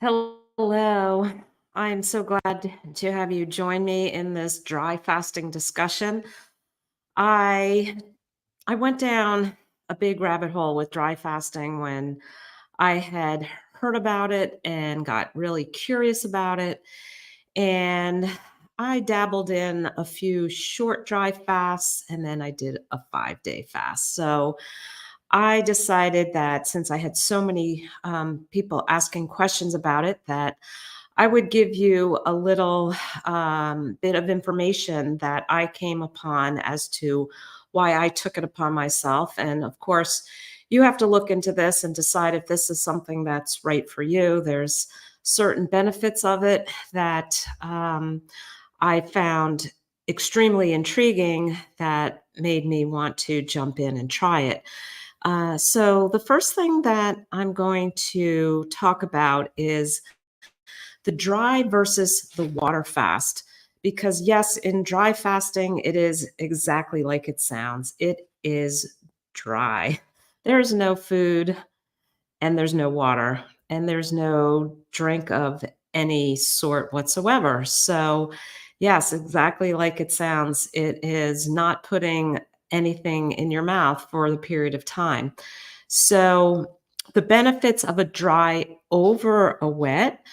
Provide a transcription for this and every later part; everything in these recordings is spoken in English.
Hello. I'm so glad to have you join me in this dry fasting discussion. I I went down a big rabbit hole with dry fasting when I had heard about it and got really curious about it. And I dabbled in a few short dry fasts and then I did a 5-day fast. So I decided that since I had so many people asking questions about it, that I would give you a little bit of information that I came upon as to why I took it upon myself. And of course, you have to look into this and decide if this is something that's right for you. There's certain benefits of it that I found extremely intriguing that made me want to jump in and try it. So, the first thing that I'm going to talk about is the dry versus the water fast. Because, yes, in dry fasting, it is exactly like it sounds. It is dry. There's no food and there's no water and there's no drink of any sort whatsoever. So, yes, exactly like it sounds. It is not putting anything in your mouth for the period of time. So, the benefits of a dry over a wet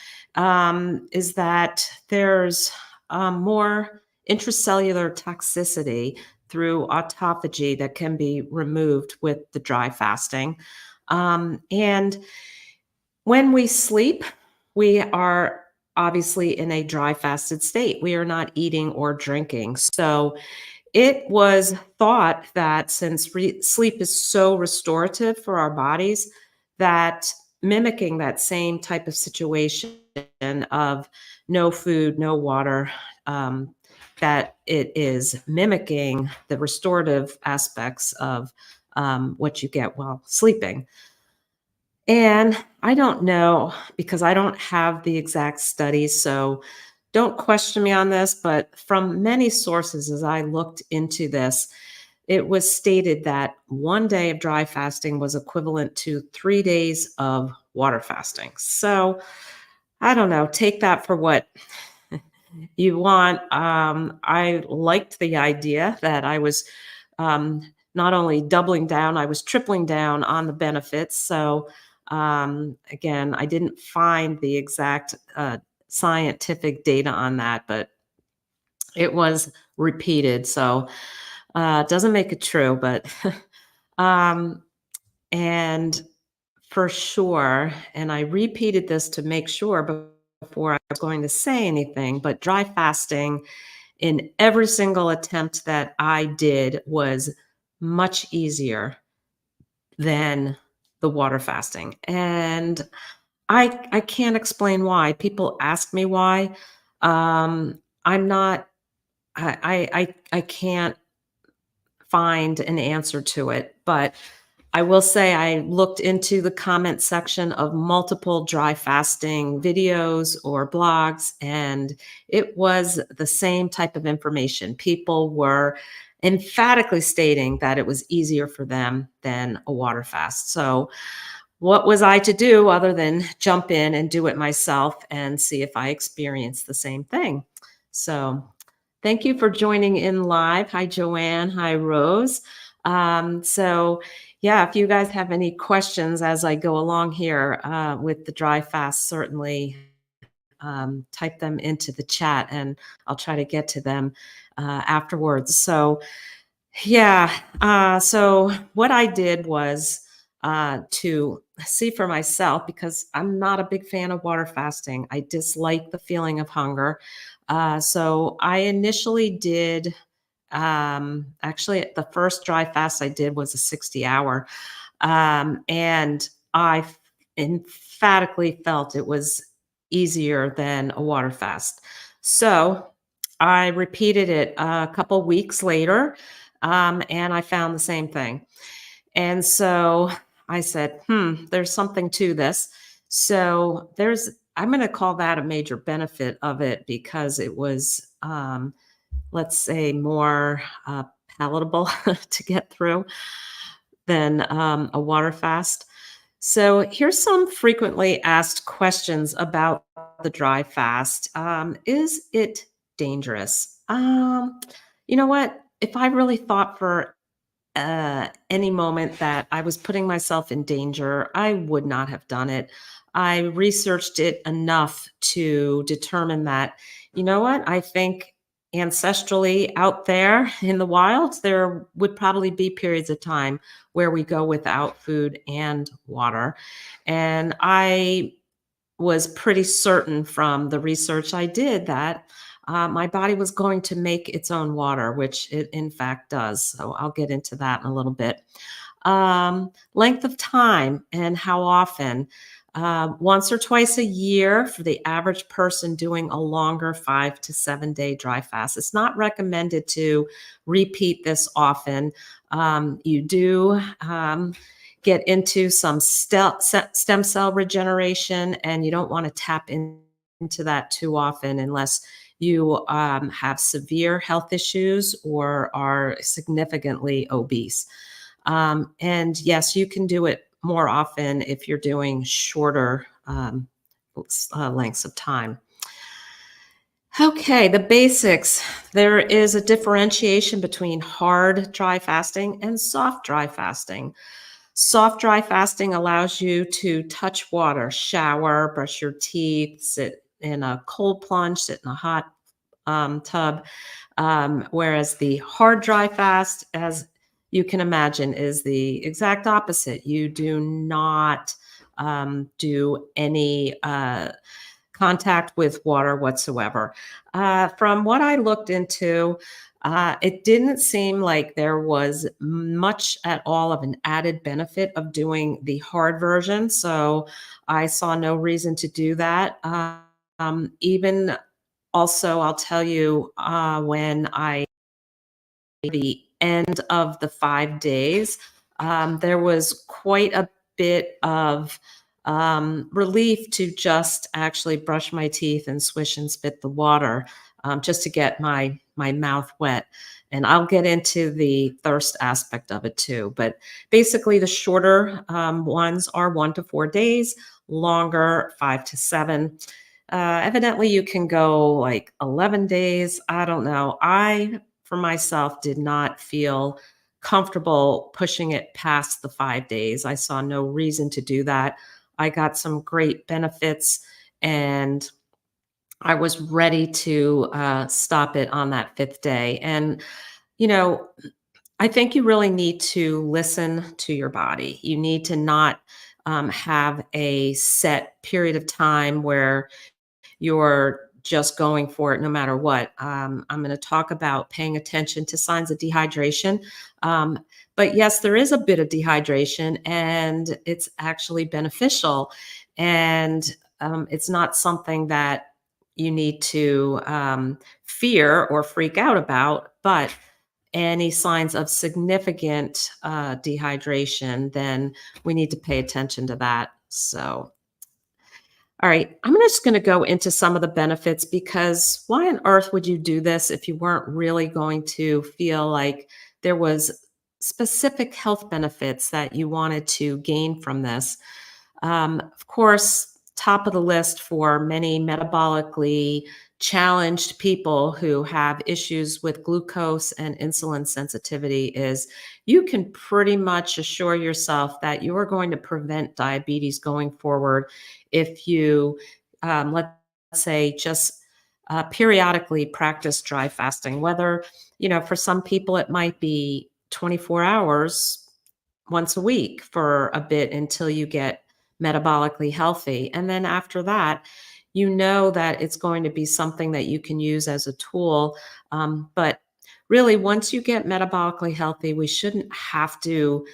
is that there's more intracellular toxicity through autophagy that can be removed with the dry fasting. And when we sleep, we are obviously in a dry fasted state. We are not eating or drinking. So it was thought that since sleep is so restorative for our bodies, that mimicking that same type of situation of no food, no water, that it is mimicking the restorative aspects of what you get while sleeping. And I don't know because I don't have the exact studies, so don't question me on this, but from many sources as I looked into this, it was stated that 1 day of dry fasting was equivalent to 3 days of water fasting. So I don't know, take that for what you want. I liked the idea that I was not only doubling down, I was tripling down on the benefits. So, again, I didn't find the exact scientific data on that, but it was repeated. So, it doesn't make it true, but um, and for sure, and I repeated this to make sure before I was going to say anything, but dry fasting in every single attempt that I did was much easier than the water fasting. And I can't explain why. People ask me why. I'm not I can't find an answer to it, but I will say I looked into the comment section of multiple dry fasting videos or blogs, and it was the same type of information. People were emphatically stating that it was easier for them than a water fast. So, what was I to do other than jump in and do it myself and see if I experienced the same thing? So, thank you for joining in live. Hi, Joanne. Hi, Rose. Yeah, if you guys have any questions as I go along here with the dry fast, certainly type them into the chat and I'll try to get to them afterwards. So, yeah, so what I did was to see for myself because I'm not a big fan of water fasting. I dislike the feeling of hunger. So I initially did actually, the first dry fast I did was a 60-hour. And I emphatically felt it was easier than a water fast. So I repeated it a couple weeks later, and I found the same thing. And so I said, there's something to this. So I'm going to call that a major benefit of it because it was, let's say, more palatable to get through than a water fast. So, here's some frequently asked questions about the dry fast. Is it dangerous? You know what? If I really thought for any moment that I was putting myself in danger, I would not have done it. I researched it enough to determine that, you know what, I think ancestrally out there in the wild, there would probably be periods of time where we go without food and water. And I was pretty certain from the research I did that my body was going to make its own water, which it in fact does. So I'll get into that in a little bit. Length of time and how often. Once or twice a year for the average person doing a longer 5 to 7 day dry fast. It's not recommended to repeat this often. You do get into some stem cell regeneration, and you don't want to tap into that too often unless you have severe health issues or are significantly obese. And yes, you can do it more often if you're doing shorter lengths of time. Okay, the basics. There is a differentiation between hard dry fasting and soft dry fasting. Soft dry fasting allows you to touch water, shower, brush your teeth, sit in a cold plunge, sit in a hot tub. Whereas the hard dry fast, as you can imagine, is the exact opposite. You do not do any contact with water whatsoever. From what I looked into, it didn't seem like there was much at all of an added benefit of doing the hard version. So I saw no reason to do that. Even also, I'll tell you, when I the end of the 5 days, there was quite a bit of relief to just actually brush my teeth and swish and spit the water, just to get my mouth wet. And I'll get into the thirst aspect of it too. But basically, the shorter ones are 1 to 4 days, longer 5 to 7. Evidently, you can go like 11 days. I don't know. I, for myself, did not feel comfortable pushing it past the 5 days. I saw no reason to do that. I got some great benefits, and I was ready to stop it on that fifth day. And, you know, I think you really need to listen to your body. You need to not have a set period of time where you're just going for it no matter what. I'm going to talk about paying attention to signs of dehydration. Um, but yes, there is a bit of dehydration, and it's actually beneficial. And it's not something that you need to fear or freak out about. But any signs of significant dehydration, then we need to pay attention to that. So, all right, I'm just going to go into some of the benefits, because why on earth would you do this if you weren't really going to feel like there was specific health benefits that you wanted to gain from this? Of course, top of the list for many metabolically challenged people who have issues with glucose and insulin sensitivity is you can pretty much assure yourself that you are going to prevent diabetes going forward if you, let's say, just periodically practice dry fasting. Whether, for some people, it might be 24 hours once a week for a bit until you get metabolically healthy. And then after that, you know that it's going to be something that you can use as a tool. But really, once you get metabolically healthy, we shouldn't have to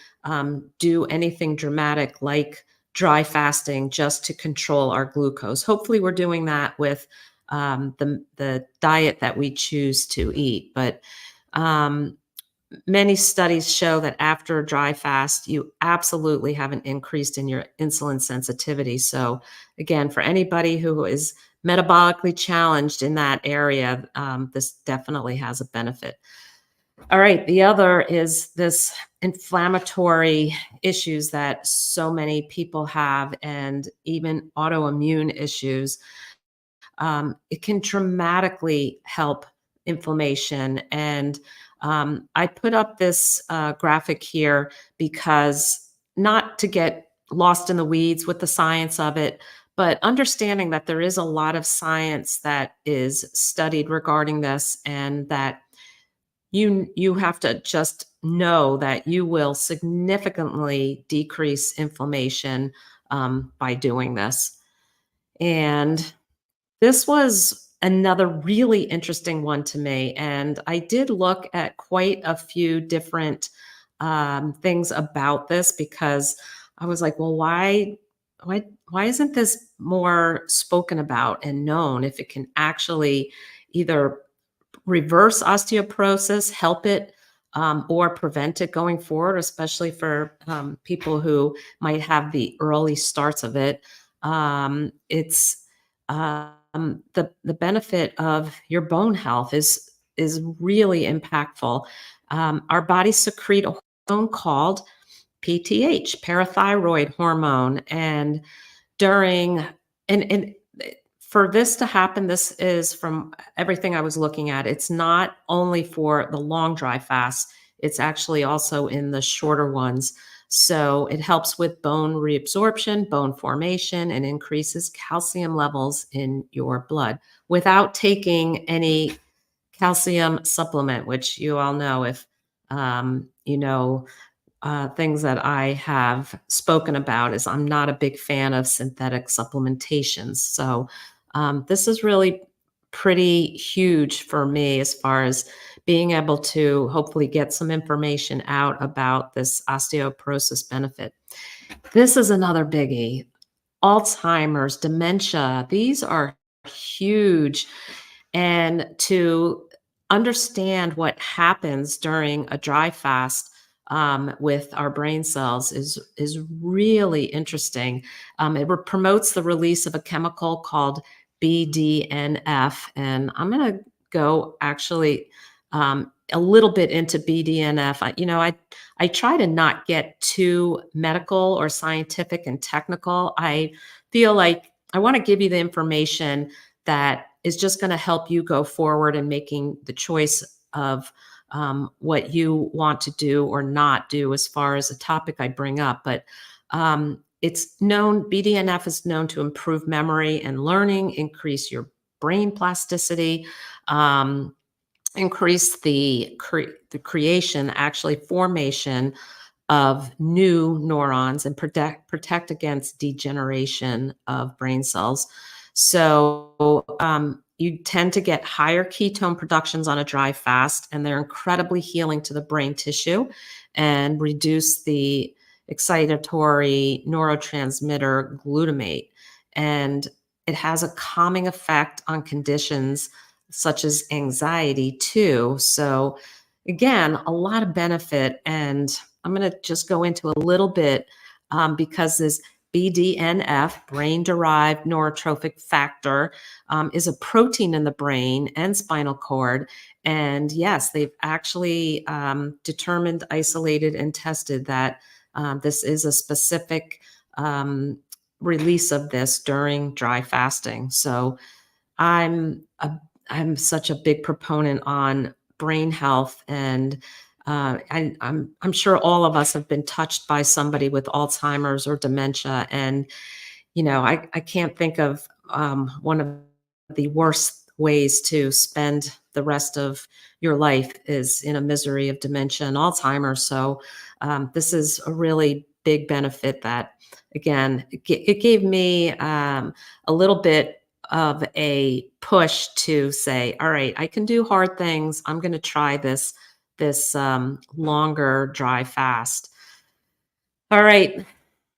do anything dramatic like dry fasting just to control our glucose. Hopefully, we're doing that with the diet that we choose to eat. But many studies show that after a dry fast, you absolutely have an increase in your insulin sensitivity. So, again, for anybody who is metabolically challenged in that area, this definitely has a benefit. All right. The other is this inflammatory issues that so many people have, and even autoimmune issues. It can dramatically help inflammation. And I put up this graphic here because not to get lost in the weeds with the science of it, but understanding that there is a lot of science that is studied regarding this, and that you have to just know that you will significantly decrease inflammation by doing this. And this was another really interesting one to me, and I did look at quite a few different things about this, because I was like, well, why isn't this more spoken about and known, if it can actually either reverse osteoporosis, help it, or prevent it going forward, especially for people who might have the early starts of it. It's the benefit of your bone health is really impactful. Our bodies secrete a hormone called PTH, parathyroid hormone, and during and for this to happen, this is from everything I was looking at. It's not only for the long dry fast, it's actually also in the shorter ones. So it helps with bone reabsorption, bone formation, and increases calcium levels in your blood without taking any calcium supplement, which you all know, if you know, things that I have spoken about, is I'm not a big fan of synthetic supplementations. So this is really pretty huge for me, as far as being able to hopefully get some information out about this osteoporosis benefit. This is another biggie. Alzheimer's, dementia, these are huge. And to understand what happens during a dry fast with our brain cells is really interesting. It promotes the release of a chemical called BDNF, and I'm going to go actually a little bit into BDNF. I try to not get too medical or scientific and technical. I feel like I want to give you the information that is just going to help you go forward in making the choice of what you want to do or not do, as far as a topic I bring up. But it's known, BDNF is known to improve memory and learning, increase your brain plasticity, um, increase the creation, actually formation of new neurons, and protect against degeneration of brain cells. So you tend to get higher ketone productions on a dry fast, and they're incredibly healing to the brain tissue and reduce the excitatory neurotransmitter glutamate. And it has a calming effect on conditions such as anxiety too. So again, a lot of benefit. And I'm going to just go into a little bit because this BDNF, brain derived neurotrophic factor, is a protein in the brain and spinal cord. And yes, they've actually determined, isolated, and tested that this is a specific release of this during dry fasting. So I'm a I'm such a big proponent on brain health, and I'm sure all of us have been touched by somebody with Alzheimer's or dementia, and I can't think of one of the worst ways to spend the rest of your life is in a misery of dementia and Alzheimer's. So this is a really big benefit that, again, it gave me a little bit of a push to say, all right, I can do hard things. I'm going to try this longer dry fast. All right,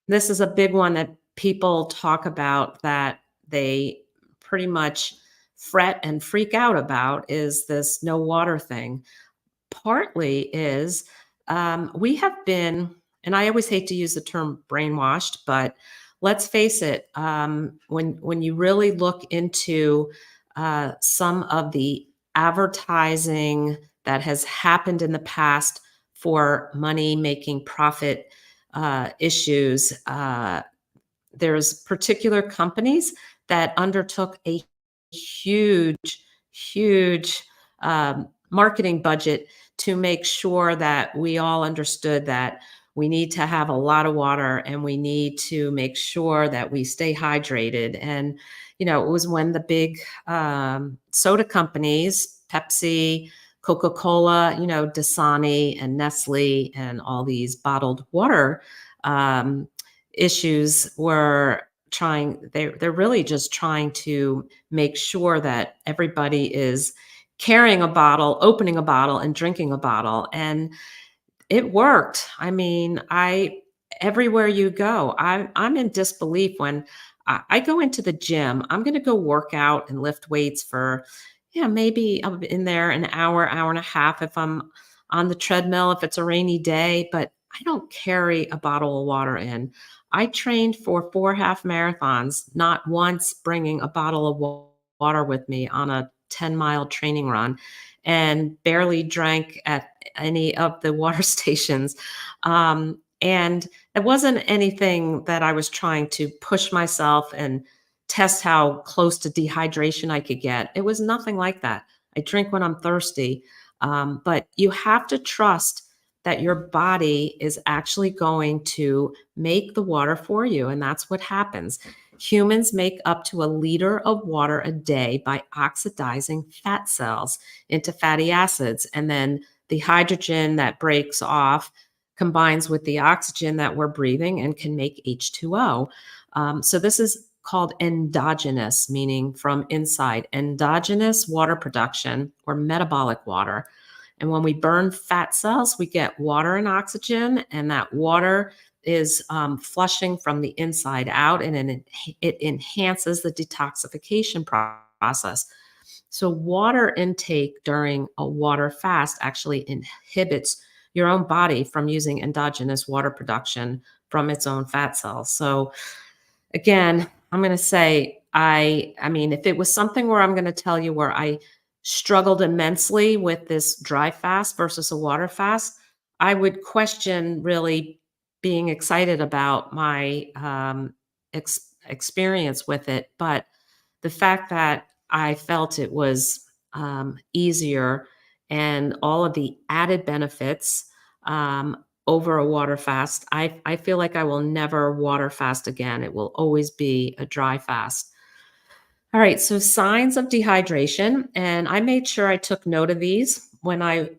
this is a big one that people talk about, that they pretty much fret and freak out about, is this no water thing. Partly is we have been, and I always hate to use the term brainwashed, but let's face it, when you really look into some of the advertising that has happened in the past for money making profit issues. There's particular companies that undertook a huge, huge marketing budget to make sure that we all understood that we need to have a lot of water and we need to make sure that we stay hydrated. And, it was when the big soda companies, Pepsi, Coca-Cola, Dasani and Nestle and all these bottled water um, issues were they're really just trying to make sure that everybody is carrying a bottle, opening a bottle and drinking a bottle. And it worked. I mean, I everywhere you go, I'm in disbelief when I go into the gym. I'm going to go work out and lift weights for, yeah, maybe I'm in there an hour, hour and a half if I'm on the treadmill, if it's a rainy day, but I don't carry a bottle of water in. I trained for 4 half marathons, not once bringing a bottle of water with me on a 10-mile training run, and barely drank at any of the water stations. And it wasn't anything that I was trying to push myself and test how close to dehydration I could get. It was nothing like that. I drink when I'm thirsty. But you have to trust that your body is actually going to make the water for you. And that's what happens. Humans make up to a liter of water a day by oxidizing fat cells into fatty acids. And then the hydrogen that breaks off combines with the oxygen that we're breathing and can make H2O. So this is called endogenous, meaning from inside. Endogenous water production or metabolic water. And when we burn fat cells, we get water and oxygen, and that water is flushing from the inside out, and it enhances the detoxification process. So water intake during a water fast actually inhibits your own body from using endogenous water production from its own fat cells. So again, I'm going to say, I mean, if it was something where I'm going to tell you where I struggled immensely with this dry fast versus a water fast, I would question really being excited about my experience with it. But the fact that I felt it was easier and all of the added benefits over a water fast, I feel like I will never water fast again. It will always be a dry fast. All right, so signs of dehydration. And I made sure I took note of these when I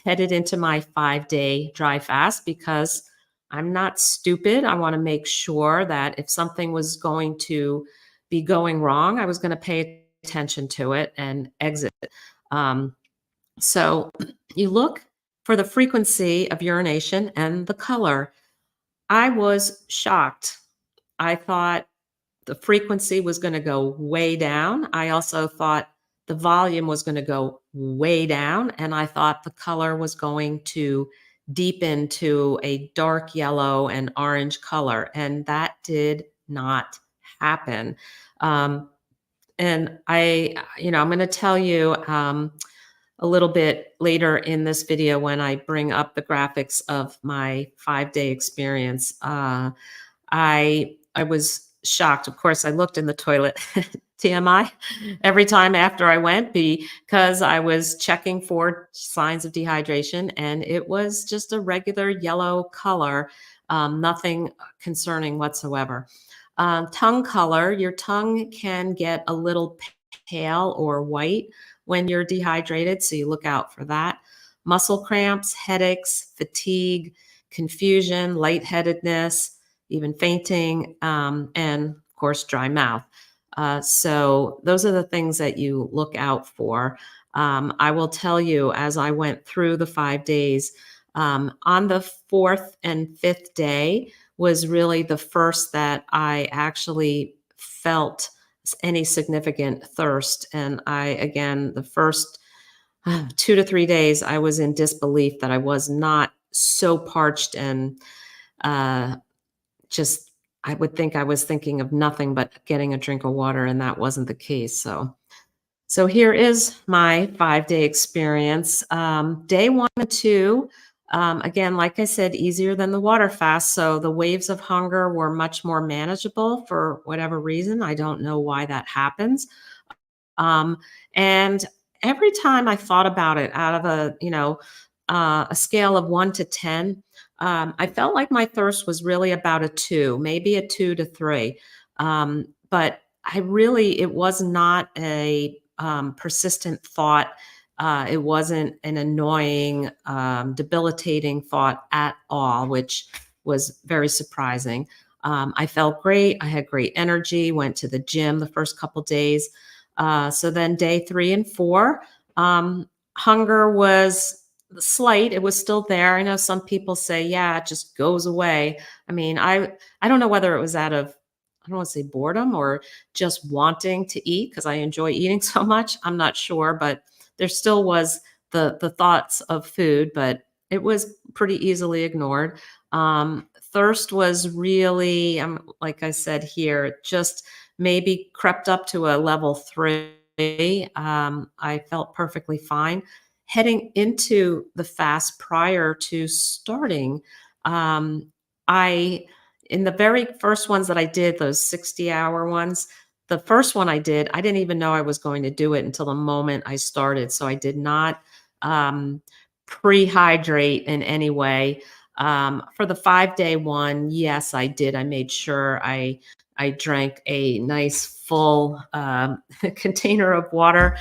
headed into my 5-day dry fast because I'm not stupid. I want to make sure that if something was going to be going wrong, I was going to pay attention to it and exit. Um, so you look for the frequency of urination and the color. I was shocked. I thought the frequency was going to go way down. I also thought the volume was going to go way down. And I thought the color was going to deepen to a dark yellow and orange color. And that did not happen. And I'm going to tell you a little bit later in this video when I bring up the graphics of my 5-day experience. I was shocked. Of course, I looked in the toilet, TMI, every time after I went because I was checking for signs of dehydration, and it was just a regular yellow color, nothing concerning whatsoever. Tongue color, your tongue can get a little pale or white when you're dehydrated, so you look out for that. Muscle cramps, headaches, fatigue, confusion, lightheadedness, even fainting, and of course, dry mouth. So those are the things that you look out for. I will tell you, as I went through the 5 days, on the 4th and 5th day was really the first that I actually felt any significant thirst. And again, the first 2 to 3 days, I was in disbelief that I was not so parched and just I would think I was thinking of nothing but getting a drink of water, and that wasn't the case. So So here is my 5-day experience. Day 1 and 2, again, like I said, easier than the water fast. So the waves of hunger were much more manageable for whatever reason. I don't know why that happens. Um, and every time I thought about it out of a scale of 1 to 10, I felt like my thirst was really about a 2, maybe a 2 to 3. But it was not a persistent thought. It wasn't an annoying, debilitating thought at all, which was very surprising. I felt great. I had great energy, went to the gym the first couple days. So then day 3 and 4, hunger was slight. It was still there. I know some people say, yeah, it just goes away. I mean, I don't know whether it was out of, I don't want to say boredom or just wanting to eat because I enjoy eating so much. I'm not sure, but there still was the thoughts of food, but it was pretty easily ignored. Thirst was really, like I said here, just maybe crept up to a level 3. I felt perfectly fine. Heading into the fast prior to starting, um, I in the very first ones that I did, those 60-hour ones, the first one I did, I didn't even know I was going to do it until the moment I started. So I did not um, pre-hydrate in any way. For the 5-day one, yes, I did. I made sure I drank a nice full container of water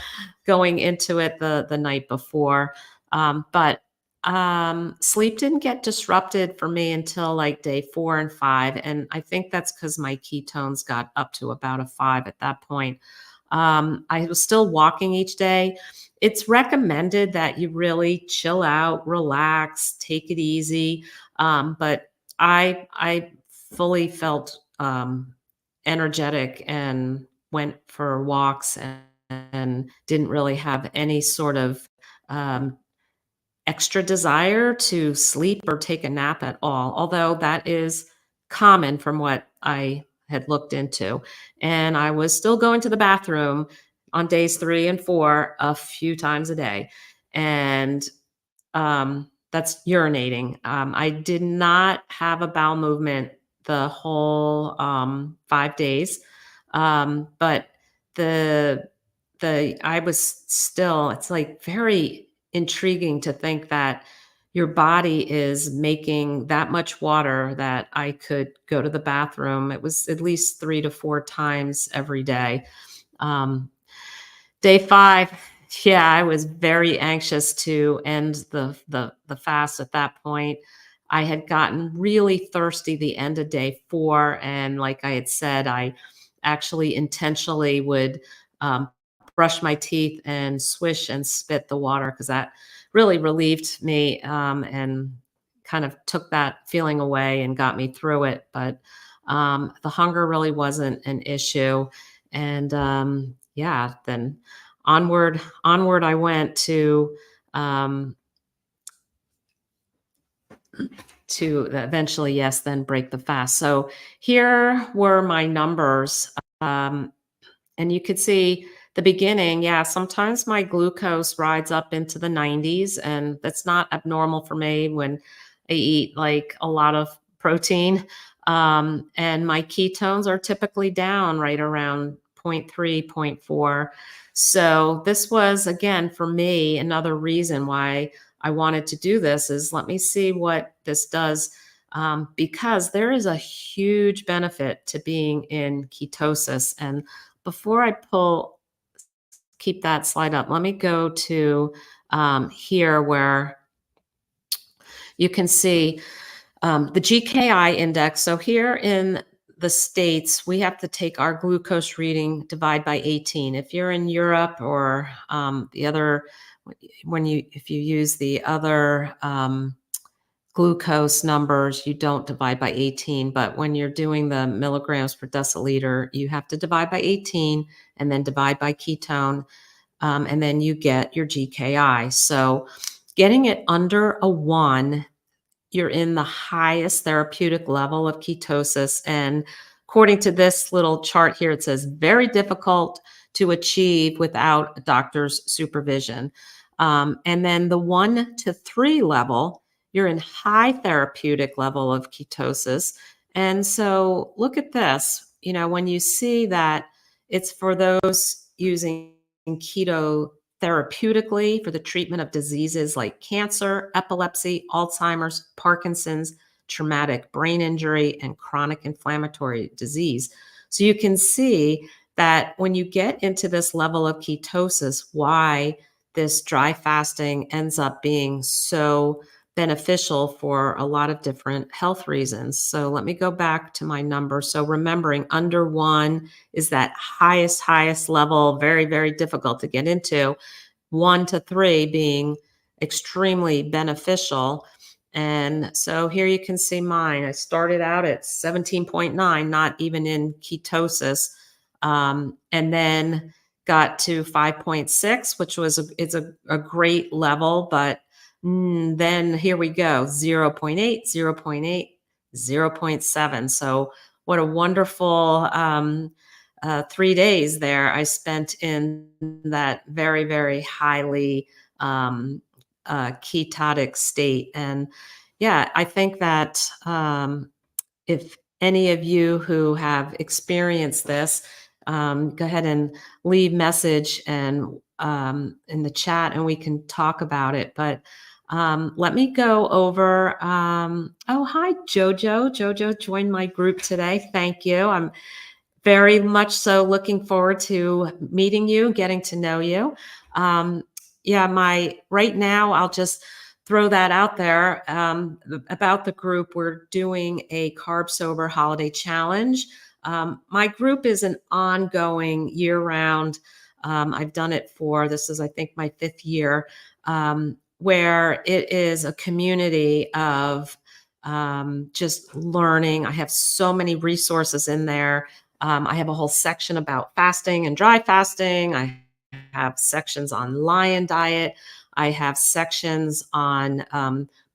going into it the night before. But sleep didn't get disrupted for me until like day 4 and 5. And I think that's because my ketones got up to about a 5 at that point. I was still walking each day. It's recommended that you really chill out, relax, take it easy. But I fully felt energetic and went for walks and didn't really have any sort of um, extra desire to sleep or take a nap at all, although that is common from what I had looked into. And I was still going to the bathroom on days 3 and 4 a few times a day. And that's urinating. I did not have a bowel movement the whole 5 days, but the I was still. It's like very intriguing to think that your body is making that much water that I could go to the bathroom. It was at least 3 to 4 times every day. Um, Day 5, yeah, I was very anxious to end the fast at that point. I had gotten really thirsty the end of day 4, and like I had said, I actually intentionally would, um, brush my teeth and swish and spit the water because that really relieved me, and kind of took that feeling away and got me through it, but, the hunger really wasn't an issue, and, yeah, then onward I went um, to eventually, yes, then break the fast. So here were my numbers, um, and you could see the beginning. Yeah, sometimes my glucose rides up into the 90s, and that's not abnormal for me when I eat like a lot of protein. And my ketones are typically down right around zero point 0.3, zero point 0.4. So this was again for me another reason why I wanted to do this is let me see what this does, because there is a huge benefit to being in ketosis. And before I keep that slide up, let me go to here where you can see the GKI index. So here in the States, we have to take our glucose reading, divide by 18. If you're in Europe or the other, if you use the other glucose numbers, you don't divide by 18. But when you're doing the milligrams per deciliter, you have to divide by 18 and then divide by ketone. And then you get your GKI. So getting it under a 1, you're in the highest therapeutic level of ketosis. And according to this little chart here, it says very difficult to achieve without a doctor's supervision. And then the 1 to 3 level, you're in high therapeutic level of ketosis. And so look at this, when you see that it's for those using keto therapeutically for the treatment of diseases like cancer, epilepsy, Alzheimer's, Parkinson's, traumatic brain injury, and chronic inflammatory disease. So you can see that when you get into this level of ketosis, why this dry fasting ends up being so beneficial for a lot of different health reasons. So let me go back to my number. So remembering under 1 is that highest level, very, very difficult to get into. 1 to 3 being extremely beneficial. And so here you can see mine. I started out at 17.9, not even in ketosis, and then got to 5.6, which was it's a great level. But then here we go, 0.8, 0.8, 0.7. So what a wonderful 3 days there I spent in that very, very highly ketotic state. And yeah, I think that if any of you who have experienced this, go ahead and leave message and in the chat, and we can talk about it. But let me go over. Oh, hi, Jojo. Jojo joined my group today. Thank you. I'm very much so looking forward to meeting you, getting to know you. Yeah, right now, I'll just throw that out there about the group. We're doing a Carb Sober Holiday Challenge. My group is an ongoing year-round. I've done it this is, I think, my 5th year, where it is a community of just learning. I have so many resources in there. I have a whole section about fasting and dry fasting. I have sections on lion diet. I have sections on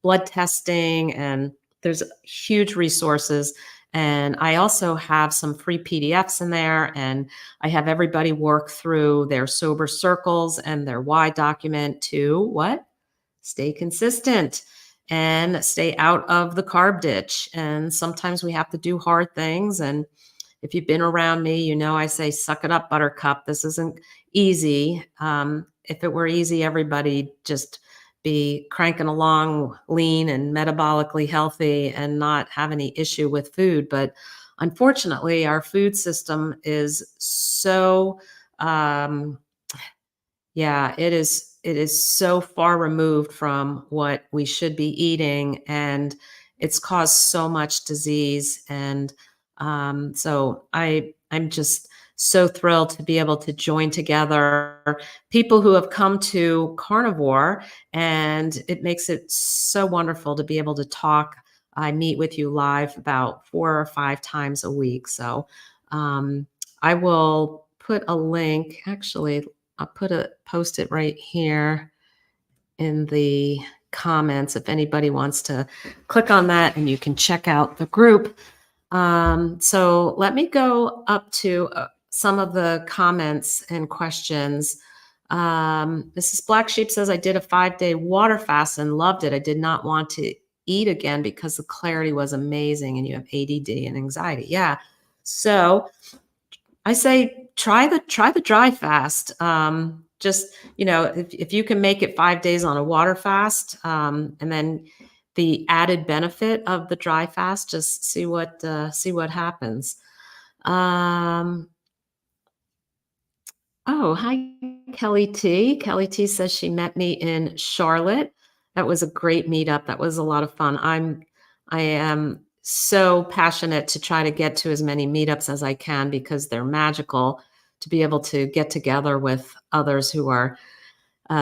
blood testing, and there's huge resources. And I also have some free PDFs in there, and I have everybody work through their sober circles and their why document to what? Stay consistent and stay out of the carb ditch. And sometimes we have to do hard things. And if you've been around me, I say, suck it up, buttercup. This isn't easy. If it were easy, everybody just be cranking along lean and metabolically healthy and not have any issue with food. But unfortunately, our food system is so, yeah, it is so far removed from what we should be eating, and it's caused so much disease. And so I'm just so thrilled to be able to join together people who have come to carnivore, and it makes it so wonderful to be able to talk. I meet with you live about 4 or 5 times a week. So I will put a link. Actually, I'll post it right here in the comments if anybody wants to click on that, and you can check out the group. So let me go up to some of the comments and questions. Mrs. Black Sheep says, I did a 5-day water fast and loved it. I did not want to eat again because the clarity was amazing, and you have ADD and anxiety. Yeah. So I say try the dry fast. Just if you can make it 5 days on a water fast, and then the added benefit of the dry fast, just see what happens. Oh, hi, Kelly T. Kelly T says she met me in Charlotte. That was a great meetup. That was a lot of fun. I am so passionate to try to get to as many meetups as I can because they're magical to be able to get together with others who are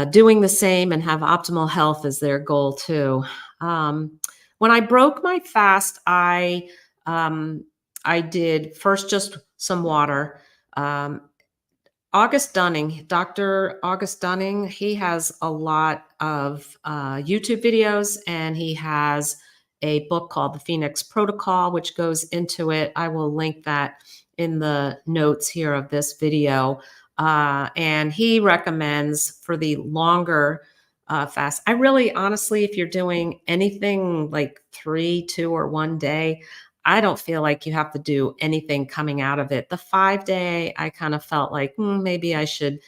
doing the same and have optimal health as their goal too. When I broke my fast, I did first just some water. August Dunning, Dr. August Dunning, he has a lot of YouTube videos, and he has a book called The Phoenix Protocol, which goes into it. I will link that in the notes here of this video. And he recommends for the longer fast. I really, honestly, if you're doing anything like 3, 2, or 1 day, I don't feel like you have to do anything coming out of it. The 5 day, I kind of felt like maybe I should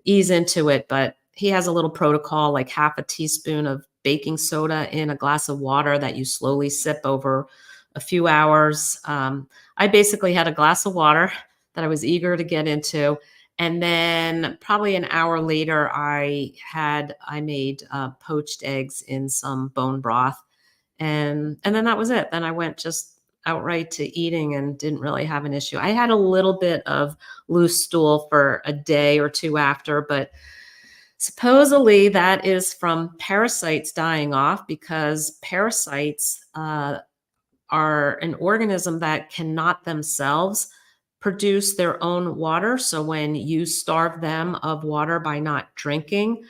ease into it, but he has a little protocol, like half a teaspoon of baking soda in a glass of water that you slowly sip over a few hours. I basically had a glass of water that I was eager to get into. And then probably an hour later, I made poached eggs in some bone broth, and then that was it. Then I went just outright to eating and didn't really have an issue. I had a little bit of loose stool for a day or two after, but supposedly that is from parasites dying off, because parasites are an organism that cannot themselves produce their own water. So when you starve them of water by not drinking,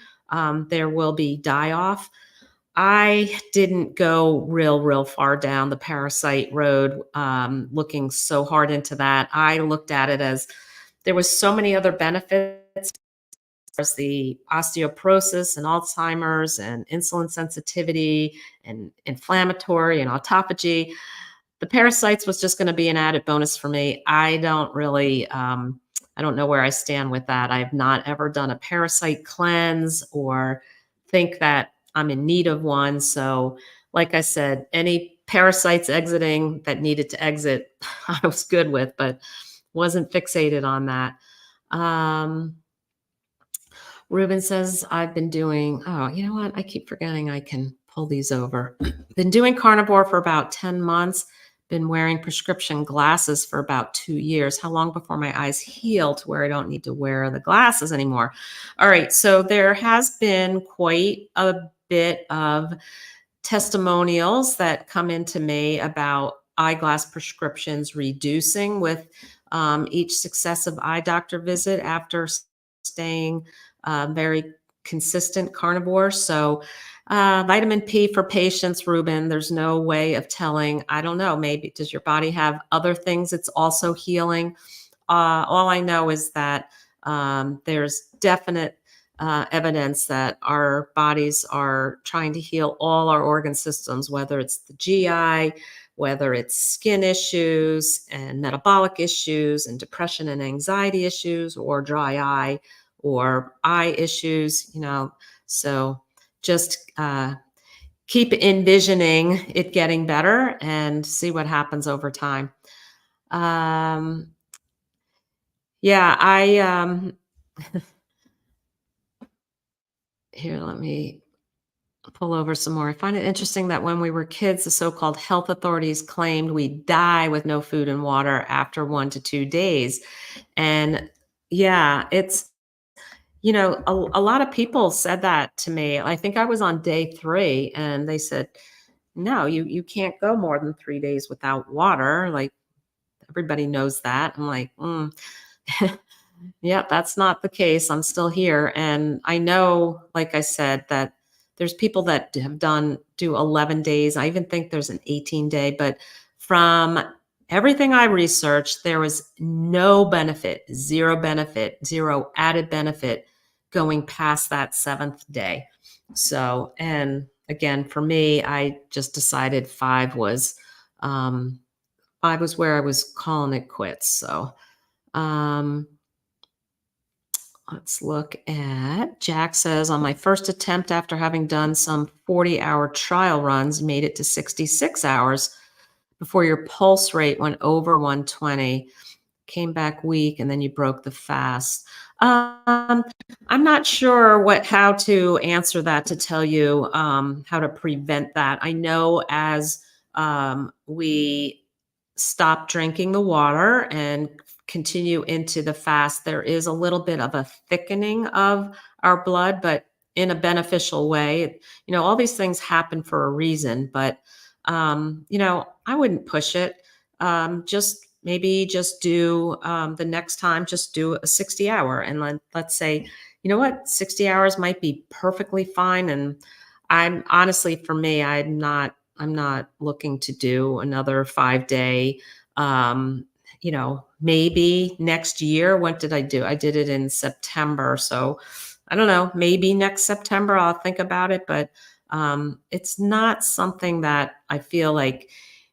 there will be die off. I didn't go real far down the parasite road, looking so hard into that. I looked at it as there was so many other benefits, as the osteoporosis and Alzheimer's and insulin sensitivity and inflammatory and autophagy. The parasites was just going to be an added bonus for me. I don't know where I stand with that. I've not ever done a parasite cleanse or think that I'm in need of one. So, like I said, any parasites exiting that needed to exit, I was good with, but wasn't fixated on that. Um, Ruben says, I've been doing, oh, you know what? I keep forgetting I can pull these over. Been doing carnivore for about 10 months, been wearing prescription glasses for about 2 years. How long before my eyes heal to where I don't need to wear the glasses anymore? All right. So there has been quite a bit of testimonials that come into me about eyeglass prescriptions reducing with each successive eye doctor visit after staying very consistent carnivore. So, vitamin P for patients, Ruben, there's no way of telling. I don't know. Maybe does your body have other things it's also healing? All I know is that there's definite evidence that our bodies are trying to heal all our organ systems, whether it's the GI, whether it's skin issues and metabolic issues and depression and anxiety issues, or dry eye or eye issues, So just keep envisioning it getting better and see what happens over time. Um, yeah, here, let me pull over some more. I find it interesting that when we were kids, the so-called health authorities claimed we die with no food and water after 1 to 2 days. And yeah, a lot of people said that to me. I think I was on day 3 and they said, no, you can't go more than 3 days without water. Like, everybody knows that. I'm like, yeah, that's not the case. I'm still here. And I know, like I said, that there's people that have do 11 days. I even think there's an 18-day, but from everything I researched, there was no benefit, zero added benefit going past that 7th day. So, and again, for me, I just decided 5 was where I was calling it quits. So, um, let's look at, Jack says, on my first attempt after having done some 40-hour trial runs, made it to 66 hours before your pulse rate went over 120, came back weak, and then you broke the fast. I'm not sure how to answer that to tell you how to prevent that. I know as we stop drinking the water and continue into the fast, there is a little bit of a thickening of our blood, but in a beneficial way. All these things happen for a reason, but I wouldn't push it. Just do the next time, just do a 60-hour, and let's say, 60 hours might be perfectly fine. And I'm honestly, for me, I'm not looking to do another 5-day, maybe next year. What did I do? I did it in September. So I don't know, maybe next September I'll think about it, but it's not something that I feel like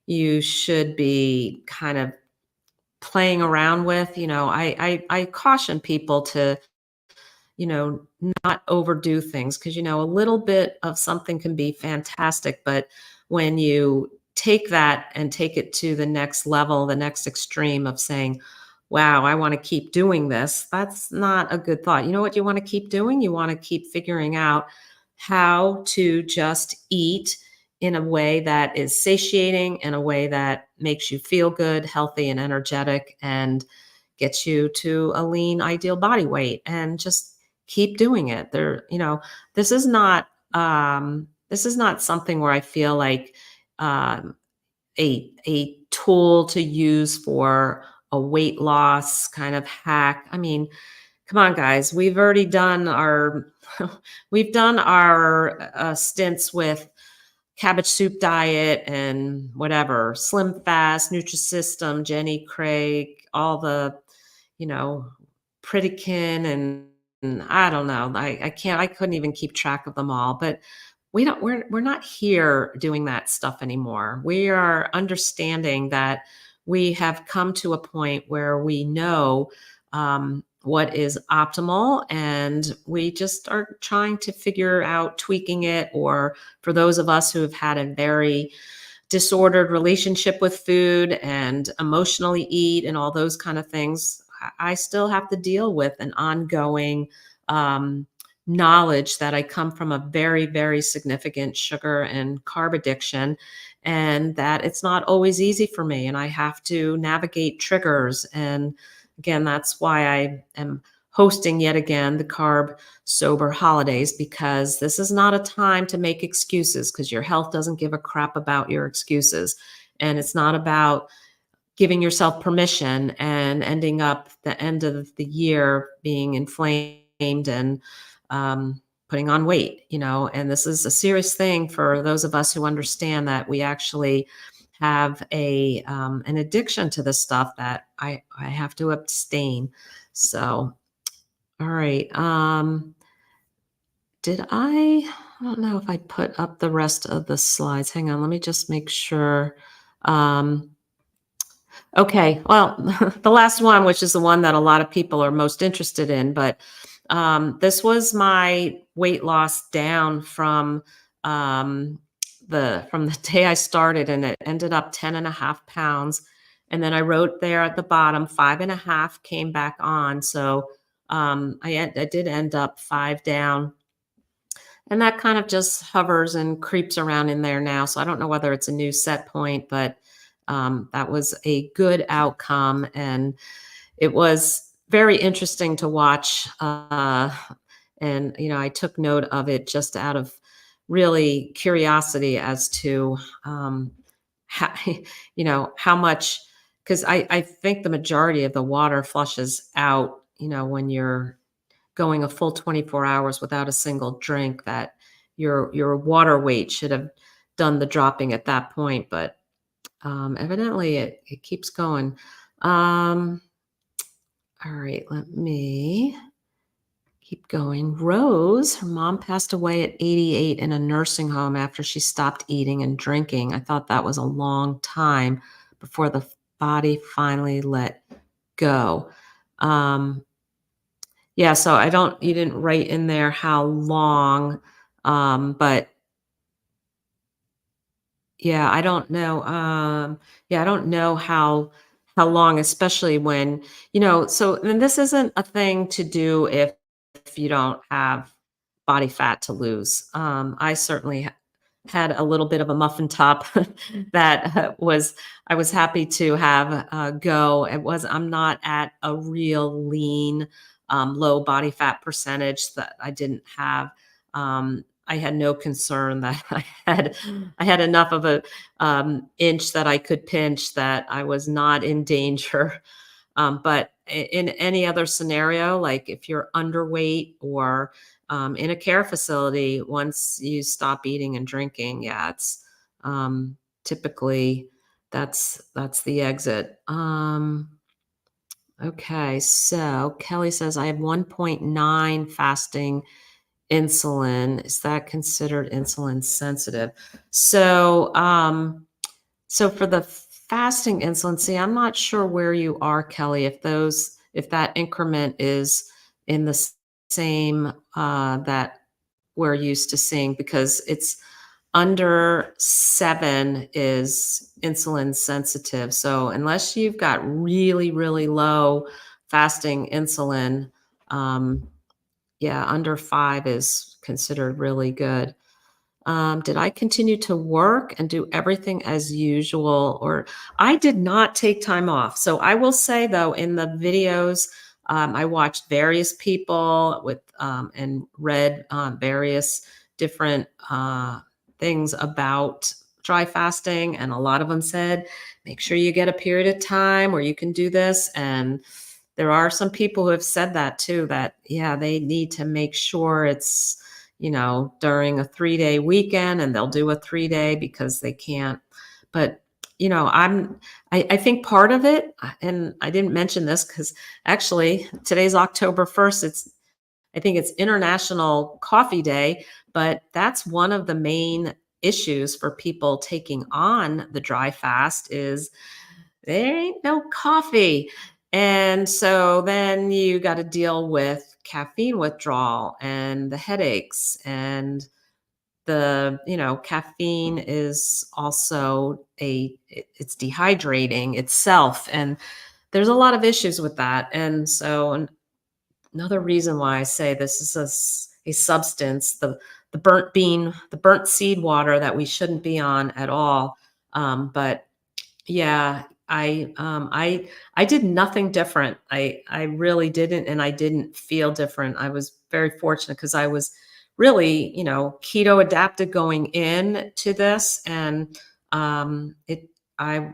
you should be kind of playing around with. I caution people to, not overdo things because, a little bit of something can be fantastic. But when you take that and take it to the next level, the next extreme of saying, wow, I want to keep doing this, that's not a good thought. You know what you want to keep doing? You want to keep figuring out how to just eat in a way that is satiating, in a way that makes you feel good, healthy, and energetic, and gets you to a lean, ideal body weight, and just keep doing it. This is not something where I feel like um, a tool to use for a weight loss kind of hack. I mean, come on, guys, we've already done our we've done our stints with cabbage soup diet and whatever, Slim Fast, Nutrisystem, Jenny Craig, all the, you know, Pritikin and I don't know. I couldn't even keep track of them all. But we're not here doing that stuff anymore. We are understanding that we have come to a point where we know what is optimal, and we just are trying to figure out tweaking it. Or for those of us who have had a very disordered relationship with food and emotionally eat and all those kind of things, I still have to deal with an ongoing knowledge that I come from a very, very significant sugar and carb addiction, and that it's not always easy for me. And I have to navigate triggers. And again, that's why I am hosting yet again the Carb Sober Holidays, because this is not a time to make excuses, because your health doesn't give a crap about your excuses. And it's not about giving yourself permission and ending up the end of the year being inflamed and putting on weight. And this is a serious thing for those of us who understand that we actually have an addiction to this stuff, that I have to abstain. So, all right. I don't know if I put up the rest of the slides. Hang on, let me just make sure. Okay, well, the last one, which is the one that a lot of people are most interested in, but this was my weight loss down from the day I started, and it ended up 10.5 pounds. And then I wrote there at the bottom, 5.5 came back on. So I did end up 5 down. And that kind of just hovers and creeps around in there now. So I don't know whether it's a new set point, but that was a good outcome. And it was very interesting to watch. And, I took note of it just out of really curiosity as to how, how much, because I think the majority of the water flushes out, when you're going a full 24 hours without a single drink, that your water weight should have done the dropping at that point. But evidently it keeps going. All right, let me keep going. Rose, her mom passed away at 88 in a nursing home after she stopped eating and drinking. I thought that was a long time before the body finally let go. Yeah, so you didn't write in there how long, but yeah, I don't know. Yeah, I don't know how long, especially when, so, and this isn't a thing to do if you don't have body fat to lose. I certainly had a little bit of a muffin top that I was happy to have go. I'm not at a real lean, low body fat percentage that I didn't have. I had no concern that I had enough of a inch that I could pinch, that I was not in danger. But in any other scenario, like if you're underweight or in a care facility, once you stop eating and drinking, yeah, it's typically that's the exit. Okay, so Kelly says I have 1.9 fasting insulin. Is that considered insulin sensitive? So, so for the fasting insulin, see, I'm not sure where you are, Kelly, if that increment is in the same that we're used to seeing, because it's under 7 is insulin sensitive. So unless you've got really, really low fasting insulin, um, yeah, under 5 is considered really good. Did I continue to work and do everything as usual? Or I did not take time off. So I will say, though, in the videos, I watched various people with and read various different things about dry fasting, and a lot of them said, make sure you get a period of time where you can do this. And there are some people who have said that too, that, yeah, they need to make sure it's, during a 3-day weekend, and they'll do a 3-day because they can't. But, I think part of it, and I didn't mention this because actually today's October 1st. I think it's International Coffee Day, but that's one of the main issues for people taking on the dry fast is there ain't no coffee. And so then you got to deal with caffeine withdrawal and the headaches, and caffeine is also it's dehydrating itself. And there's a lot of issues with that. And so another reason why I say this is a substance, the the burnt seed water, that we shouldn't be on at all. But yeah, I did nothing different. I really didn't, and I didn't feel different. I was very fortunate because I was really, keto adapted going in to this, and it I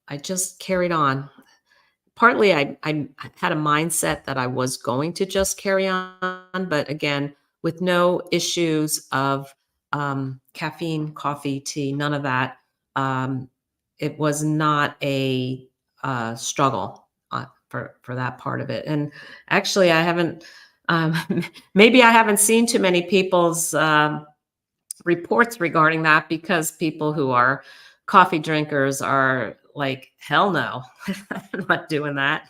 I just carried on. Partly I had a mindset that I was going to just carry on, but again, with no issues of caffeine, coffee, tea, none of that. Um, it was not a struggle for that part of it. And actually, I haven't. Um, maybe I haven't seen too many people's reports regarding that, because people who are coffee drinkers are like, hell no, I'm not doing that.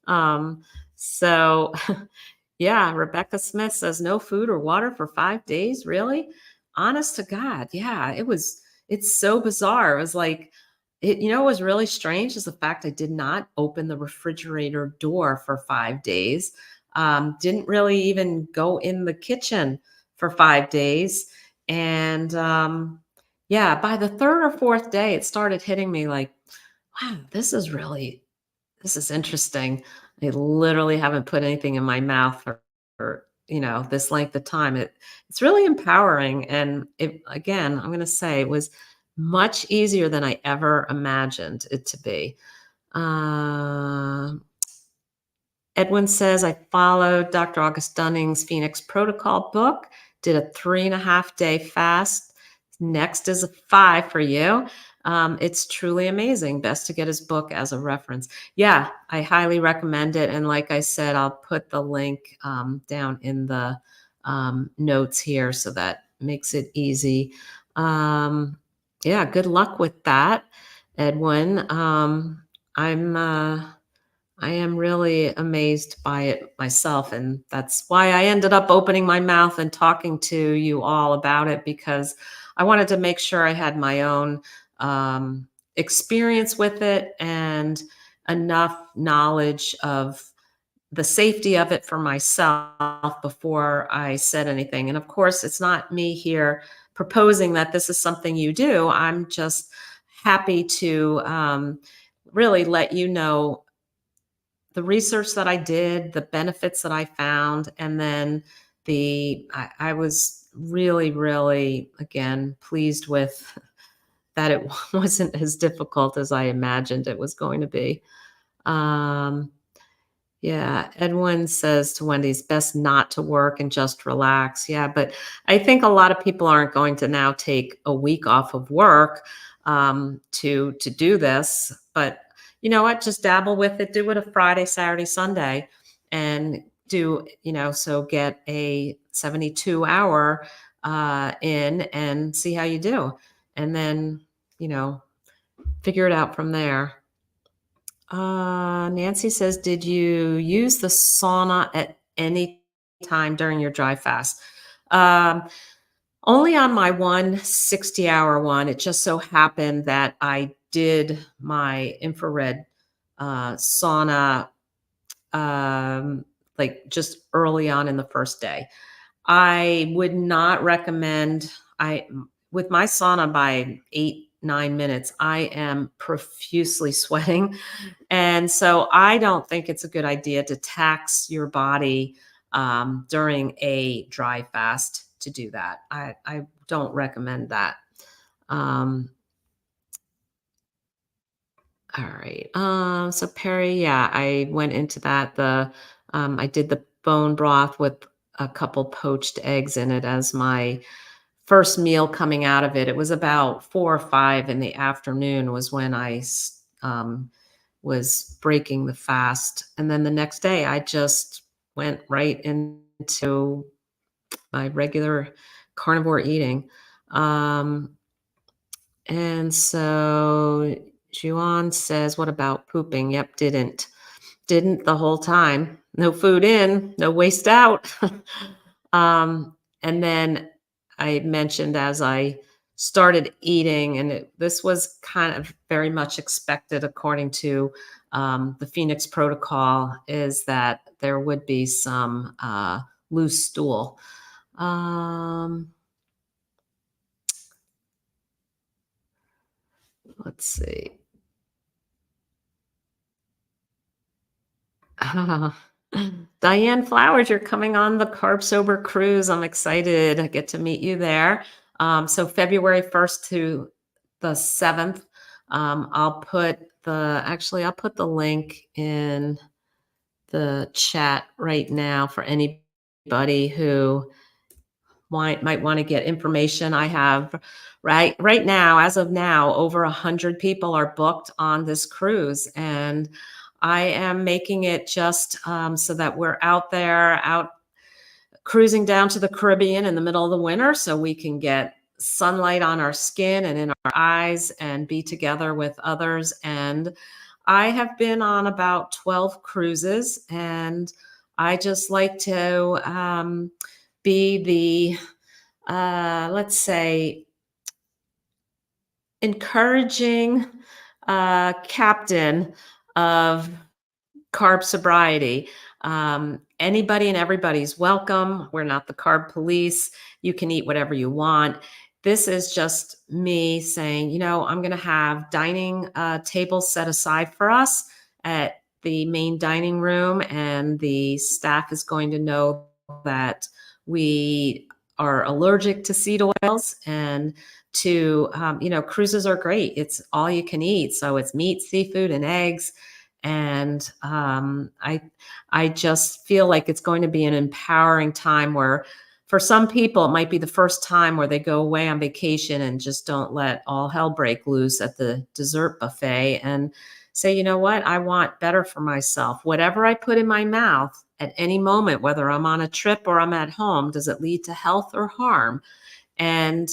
Um, so yeah, Rebecca Smith says no food or water for 5 days. Really? Honest to God. Yeah, it's so bizarre. It was like, what was really strange is the fact I did not open the refrigerator door for 5 days. Didn't really even go in the kitchen for 5 days. And yeah, by the third or fourth day, it started hitting me like, wow, this is interesting. I literally haven't put anything in my mouth for this length of time. It's really empowering. And it, again, I'm going to say it was much easier than I ever imagined it to be. Uh, Edwin says, I followed Dr. August Dunning's Phoenix Protocol book, did a 3.5-day fast. Next is a 5 for you. It's truly amazing. Best to get his book as a reference. Yeah, I highly recommend it. And like I said, I'll put the link down in the notes here, so that makes it easy. Yeah, good luck with that, Edwin. I am really amazed by it myself. And that's why I ended up opening my mouth and talking to you all about it, because I wanted to make sure I had my own experience with it and enough knowledge of the safety of it for myself before I said anything. And of course, it's not me here proposing that this is something you do. I'm just happy to really let you know the research that I did, the benefits that I found, and then I was really, really, again, pleased with that it wasn't as difficult as I imagined it was going to be. Um, yeah, Edwin says to Wendy's, best not to work and just relax. Yeah, but I think a lot of people aren't going to now take a week off of work to do this. But you know what, just dabble with it. Do it a Friday, Saturday, Sunday, and so get a 72-hour in and see how you do. And then, you know, figure it out from there. Nancy says, did you use the sauna at any time during your dry fast? Um, Only on my 160-hour one. It just so happened that I did my infrared sauna like just early on in the first day. I would not recommend I with my sauna by 8, 9 minutes, I am profusely sweating. And so I don't think it's a good idea to tax your body during a dry fast to do that. I don't recommend that. Um, all right. So Perry, yeah, I went into that. I did the bone broth with a couple poached eggs in it as my first meal coming out of it. It was about 4 or 5 in the afternoon was when was breaking the fast. And then the next day I just went right into my regular carnivore eating. Um, and so Juan says, what about pooping? Yep, didn't. Didn't the whole time. No food in, no waste out. And then I mentioned as I started eating, and this was kind of very much expected according to the Phoenix Protocol, is that there would be some loose stool. Let's see. Diane Flowers, you're coming on the Carb Sober Cruise. I'm excited. I get to meet you there. So February 1st to the 7th. I'll put the link in the chat right now for anybody who might want to get information. I have right now, as of now, over 100 people are booked on this cruise, and I am making it just so that we're out cruising down to the Caribbean in the middle of the winter, so we can get sunlight on our skin and in our eyes and be together with others. And I have been on about 12 cruises, and I just like to be the let's say, encouraging captain of carb sobriety. Anybody and everybody's welcome. We're not the carb police. You can eat whatever you want. This is just me saying, I'm going to have dining tables set aside for us at the main dining room, and the staff is going to know that we are allergic to seed oils, and cruises are great. It's all you can eat. So it's meat, seafood, and eggs. And I just feel like it's going to be an empowering time where for some people, it might be the first time where they go away on vacation and just don't let all hell break loose at the dessert buffet and say, you know what, I want better for myself. Whatever I put in my mouth at any moment, whether I'm on a trip or I'm at home, does it lead to health or harm? And,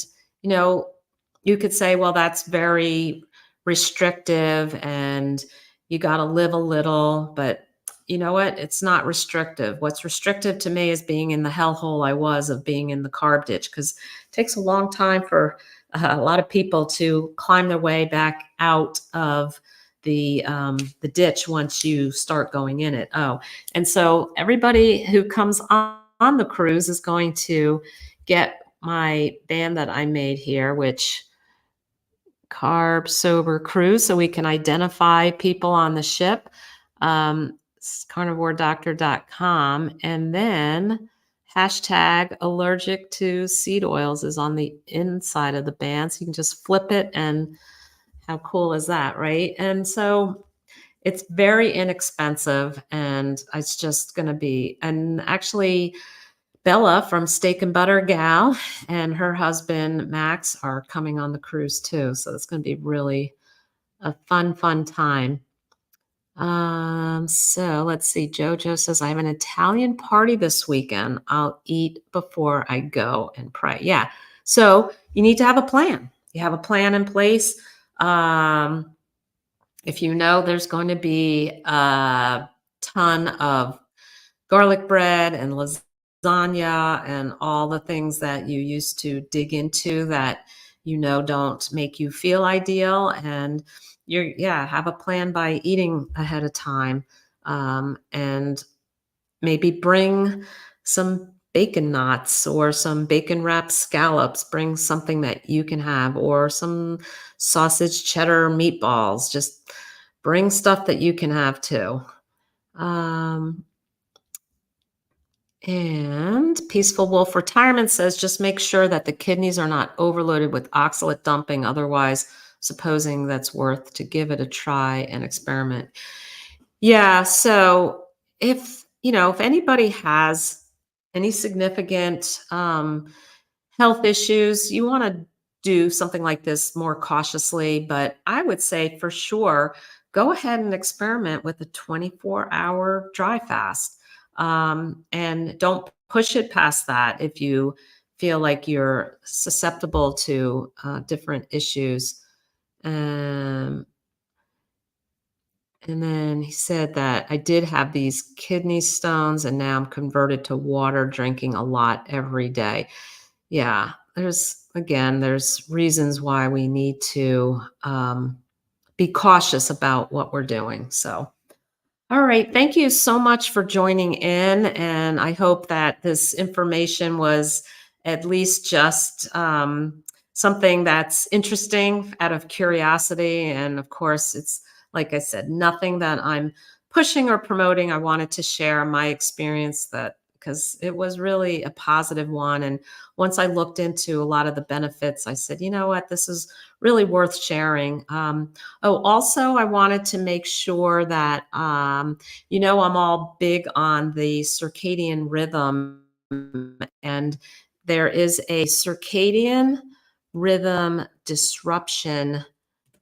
you could say, well, that's very restrictive and you got to live a little, but you know what? It's not restrictive. What's restrictive to me is being in the hellhole I was of being in the carb ditch, because it takes a long time for a lot of people to climb their way back out of the ditch once you start going in it. Oh, and so everybody who comes on the cruise is going to get my band that I made here, which Carb Sober Cruise, so we can identify people on the ship. Carnivoredoctor.com, and then hashtag allergic to seed oils is on the inside of the band. So you can just flip it, and how cool is that, right? And so it's very inexpensive, and it's just going to be, and actually Bella from Steak and Butter Gal and her husband Max are coming on the cruise too. So it's going to be really a fun time. So let's see. Jojo says, I have an Italian party this weekend. I'll eat before I go and pray. Yeah. So you need to have a plan. You have a plan in place. Um, if you know there's going to be a ton of garlic bread and lasagna and all the things that you used to dig into that don't make you feel ideal, and have a plan by eating ahead of time, and maybe bring some bacon knots or some bacon wrapped scallops. Bring something that you can have, or some sausage cheddar meatballs. Just bring stuff that you can have too. um, and Peaceful Wolf Retirement says, just make sure that the kidneys are not overloaded with oxalate dumping. Otherwise, supposing that's worth to give it a try and experiment. Yeah. So if anybody has any significant health issues, you want to do something like this more cautiously. But I would say for sure, go ahead and experiment with a 24-hour dry fast. And don't push it past that if you feel like you're susceptible to different issues. Um, and then he said that I did have these kidney stones and now I'm converted to water drinking a lot every day. Yeah, there's reasons why we need to be cautious about what we're doing. So, all right. Thank you so much for joining in. And I hope that this information was at least just something that's interesting out of curiosity. And of course, it's like I said, nothing that I'm pushing or promoting. I wanted to share my experience that because it was really a positive one. And once I looked into a lot of the benefits, I said, you know what, this is really worth sharing. Oh, also, I wanted to make sure that, I'm all big on the circadian rhythm, and there is a circadian rhythm disruption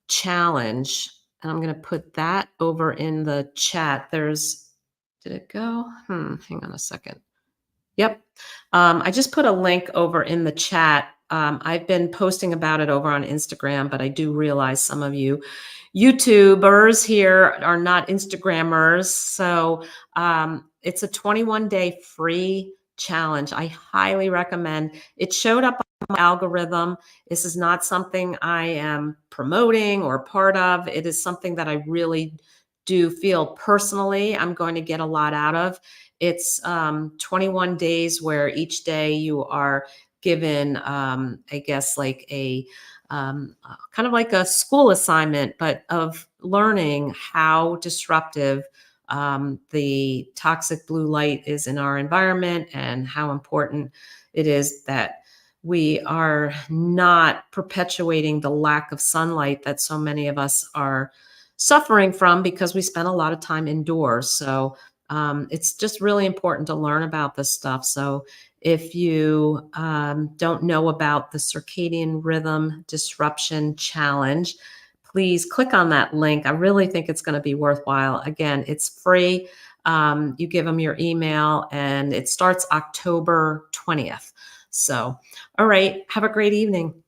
challenge. And I'm going to put that over in the chat. Did it go? Hang on a second. Yep. I just put a link over in the chat. I've been posting about it over on Instagram, but I do realize some of you YouTubers here are not Instagrammers. So it's a 21-day free challenge. I highly recommend. It showed up on my algorithm. This is not something I am promoting or part of. It is something that I really do feel personally I'm going to get a lot out of. It's 21 days where each day you are given, I guess, like a kind of like a school assignment, but of learning how disruptive the toxic blue light is in our environment and how important it is that we are not perpetuating the lack of sunlight that so many of us are suffering from because we spend a lot of time indoors. So it's just really important to learn about this stuff. So if you don't know about the circadian rhythm disruption challenge, please click on that link. I really think it's going to be worthwhile. Again, it's free. You give them your email and it starts October 20th. So, all right. Have a great evening.